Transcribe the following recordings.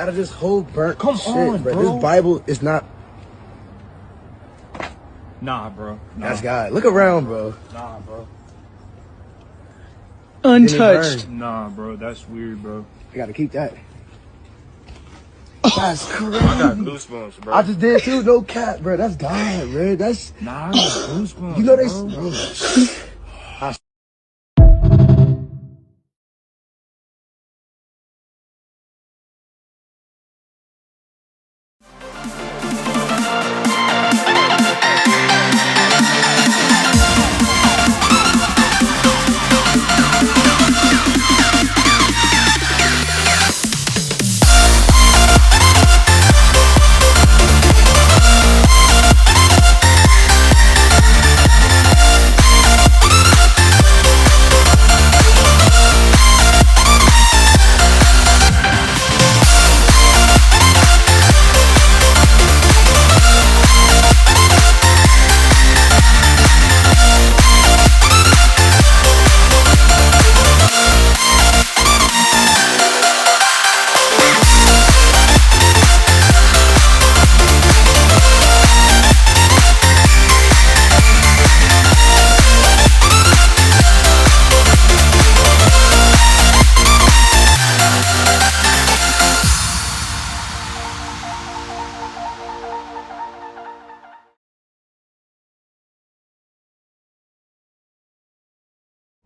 out of this whole burnt Come shit, on, bro. This Bible is not. Nah, bro. Nah. That's God. Look around, bro. Nah, bro. Untouched. Nah, bro. That's weird, bro. I gotta keep that. That's crazy. I got goosebumps, bro. I just did too. No cap, bro. That's God, bro. That's. Nah, I got goosebumps. You know they. bro.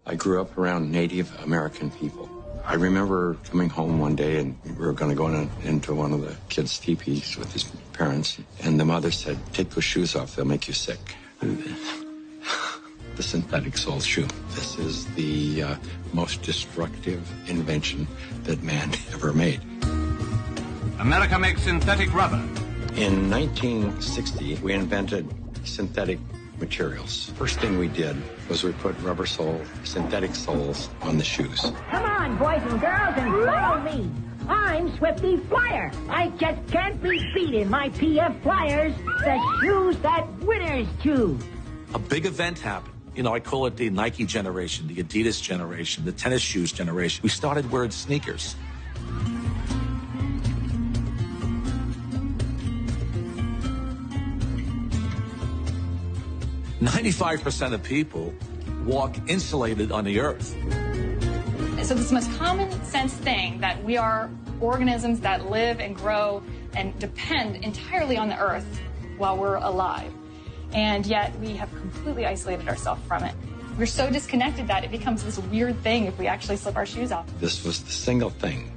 I grew up around Native American people. I remember coming home one day and we were going to go into one of the kids' teepees with his parents, and the mother said, "Take those shoes off, they'll make you sick." The synthetic sole shoe. This is the most destructive invention that man ever made. America makes synthetic rubber. In 1960, we invented synthetic materials. First thing we did was we put rubber sole, synthetic soles on the shoes. Come on, boys and girls, and follow me. I'm Swifty Flyer. I just can't be beat in my PF Flyers, the shoes that winners choose. A big event happened. You know, I call it the Nike generation, the Adidas generation, the tennis shoes generation. We started wearing sneakers. "95% of people walk insulated on the earth." So it's the most common sense thing that we are organisms that live and grow and depend entirely on the earth while we're alive. And yet we have completely isolated ourselves from it. We're so disconnected that it becomes this weird thing if we actually slip our shoes off. This was the single thing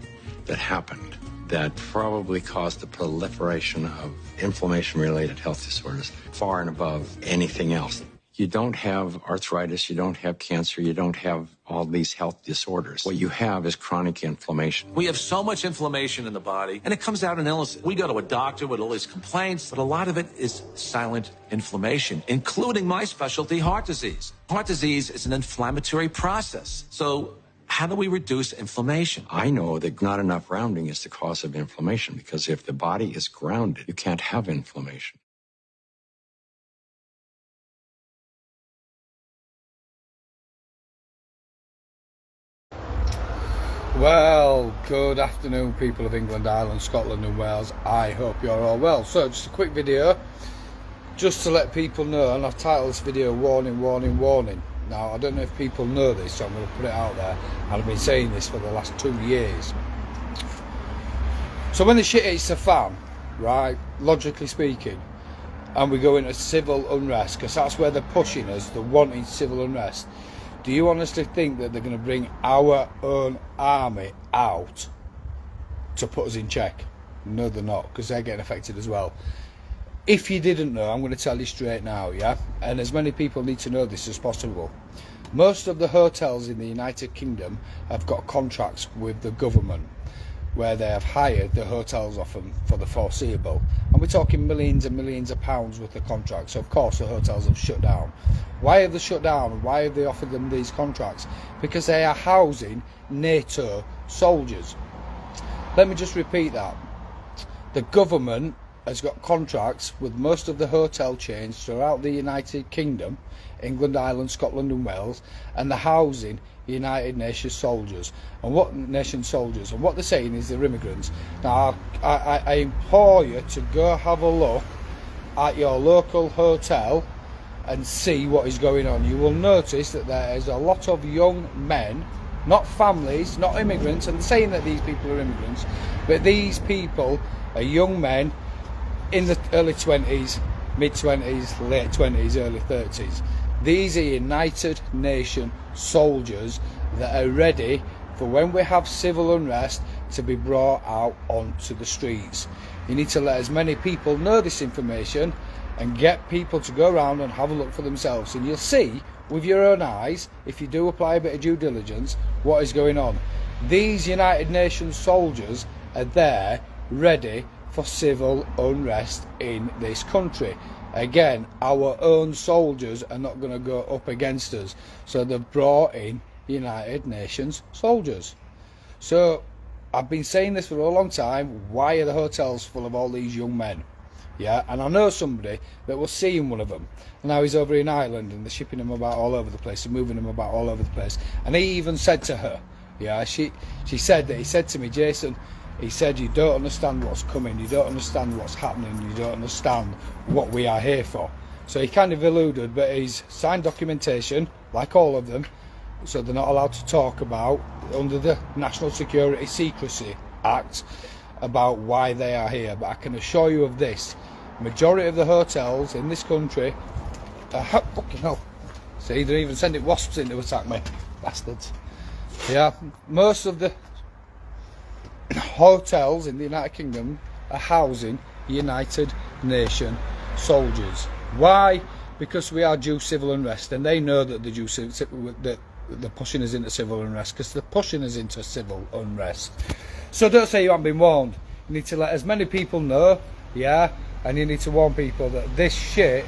that happened that probably caused the proliferation of inflammation-related health disorders far and above anything else. You don't have arthritis, you don't have cancer, you don't have all these health disorders. What you have is chronic inflammation. We have so much inflammation in the body, and it comes out in illnesses. We go to a doctor with all these complaints, but a lot of it is silent inflammation, including my specialty, heart disease. Heart disease is an inflammatory process. So how do we reduce inflammation? I know that not enough grounding is the cause of inflammation, because if the body is grounded, you can't have inflammation. Well, good afternoon, people of England, Ireland, Scotland and Wales. I hope you're all well. So, just a quick video, just to let people know, and I've titled this video Warning, Warning, Warning. Now, I don't know if people know this, so I'm going to put it out there, and I've been saying this for the last 2 years. So when the shit hits the fan, right, logically speaking, and we go into civil unrest, because that's where they're pushing us, they're wanting civil unrest, do you honestly think that they're going to bring our own army out to put us in check? No, they're not, because they're getting affected as well. If you didn't know, I'm going to tell you straight now, yeah? And as many people need to know this as possible. Most of the hotels in the United Kingdom have got contracts with the government, where they have hired the hotels off them for the foreseeable. And we're talking millions and millions of pounds worth of contracts. So of course the hotels have shut down. Why have they shut down? Why have they offered them these contracts? Because they are housing NATO soldiers. Let me just repeat that. The government has got contracts with most of the hotel chains throughout the United Kingdom, England, Ireland, Scotland and Wales, and they're housing United Nations soldiers. And what they're saying is they're immigrants. Now I implore you to go have a look at your local hotel and see what is going on. You will notice that there is a lot of young men, not families, not immigrants, and saying that these people are immigrants, but these people are young men in the early 20s, mid 20s, late 20s, early 30s. These are United Nations soldiers that are ready for when we have civil unrest to be brought out onto the streets. You need to let as many people know this information and get people to go around and have a look for themselves, and you'll see with your own eyes, if you do apply a bit of due diligence, what is going on. These United Nations soldiers are there ready for civil unrest in this country. Again, our own soldiers are not going to go up against us, so they've brought in United Nations soldiers. So I've been saying this for a long time. Why are the hotels full of all these young men? Yeah, and I know somebody that was seeing one of them. Now he's over in Ireland and they're shipping him about all over the place and moving him about all over the place. And he even said to her, yeah, she said that he said to me, Jason, he said, you don't understand what's coming, you don't understand what's happening, you don't understand what we are here for. So he kind of alluded, but he's signed documentation, like all of them, so they're not allowed to talk about, under the National Security Secrecy Act, about why they are here. But I can assure you of this, majority of the hotels in this country are fucking hell. See, they're even sending wasps in to attack me, bastards. Yeah, most of the hotels in the United Kingdom are housing United Nations soldiers. Why? Because we are due civil unrest, and they know that they're pushing us into civil unrest, because they're pushing us into civil unrest. So don't say you haven't been warned. You need to let as many people know, yeah, and you need to warn people that this shit,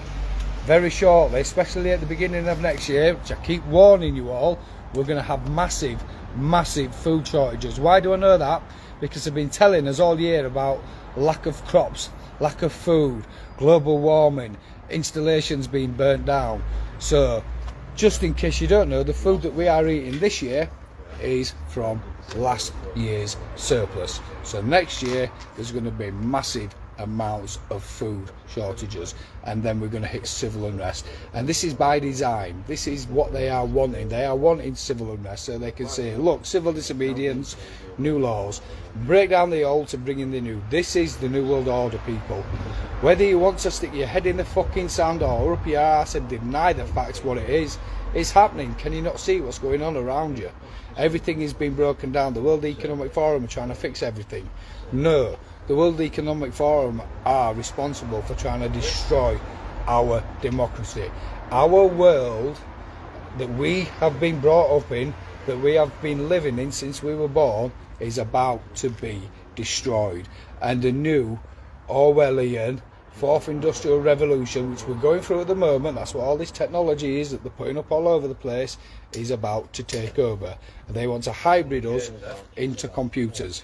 very shortly, especially at the beginning of next year, which I keep warning you all, we're going to have massive food shortages. Why do I know that? Because they've been telling us all year about lack of crops, lack of food, global warming, installations being burnt down. So just in case you don't know, the food that we are eating this year is from last year's surplus. So next year there's going to be massive amounts of food shortages, and then we're going to hit civil unrest. And this is by design. This is what they are wanting. They are wanting civil unrest so they can say, look, civil disobedience, new laws, break down the old to bring in the new. This is the new world order, people. Whether you want to stick your head in the fucking sand or up your ass and deny the facts what it is, it's happening. Can you not see what's going on around you? Everything is being broken down. The World Economic Forum are trying to fix everything. No, the World Economic Forum are responsible for trying to destroy our democracy. Our world that we have been brought up in, that we have been living in since we were born, is about to be destroyed. And the new Orwellian Fourth Industrial Revolution, which we're going through at the moment, that's what all this technology is that they're putting up all over the place, is about to take over. And they want to hybrid us into computers.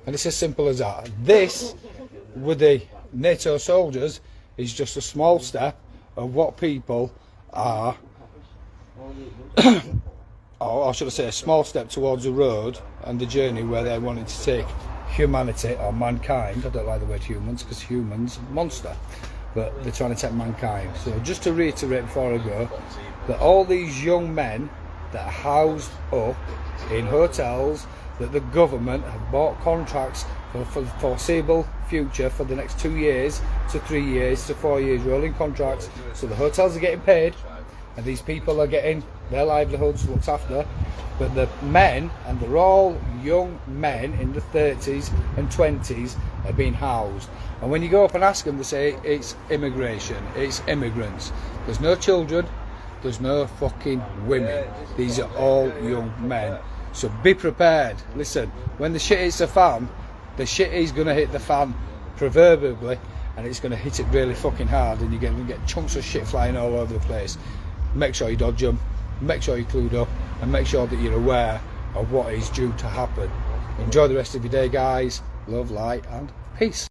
And it's as simple as that. This, with the NATO soldiers, is just a small step of what people are, or should I say a small step towards the road and the journey where they're wanting to take humanity, or mankind. I don't like the word humans, because humans, monster. But they're trying to take mankind. So just to reiterate before I go, that all these young men that are housed up in hotels, that the government have bought contracts for the foreseeable future, for the next 2 years to 3 years to 4 years, rolling contracts, so the hotels are getting paid and these people are getting their livelihoods looked after. But the men, and they're all young men in the 30s and 20s, are being housed. And when you go up and ask them, they say it's immigration, it's immigrants. There's no children, there's no fucking women. These are all young men. So be prepared. Listen, when the shit hits the fan, the shit is going to hit the fan proverbially, and it's going to hit it really fucking hard, and you're going to get chunks of shit flying all over the place. Make sure you dodge them, make sure you're clued up, and make sure that you're aware of what is due to happen. Enjoy the rest of your day, guys. Love, light, and peace.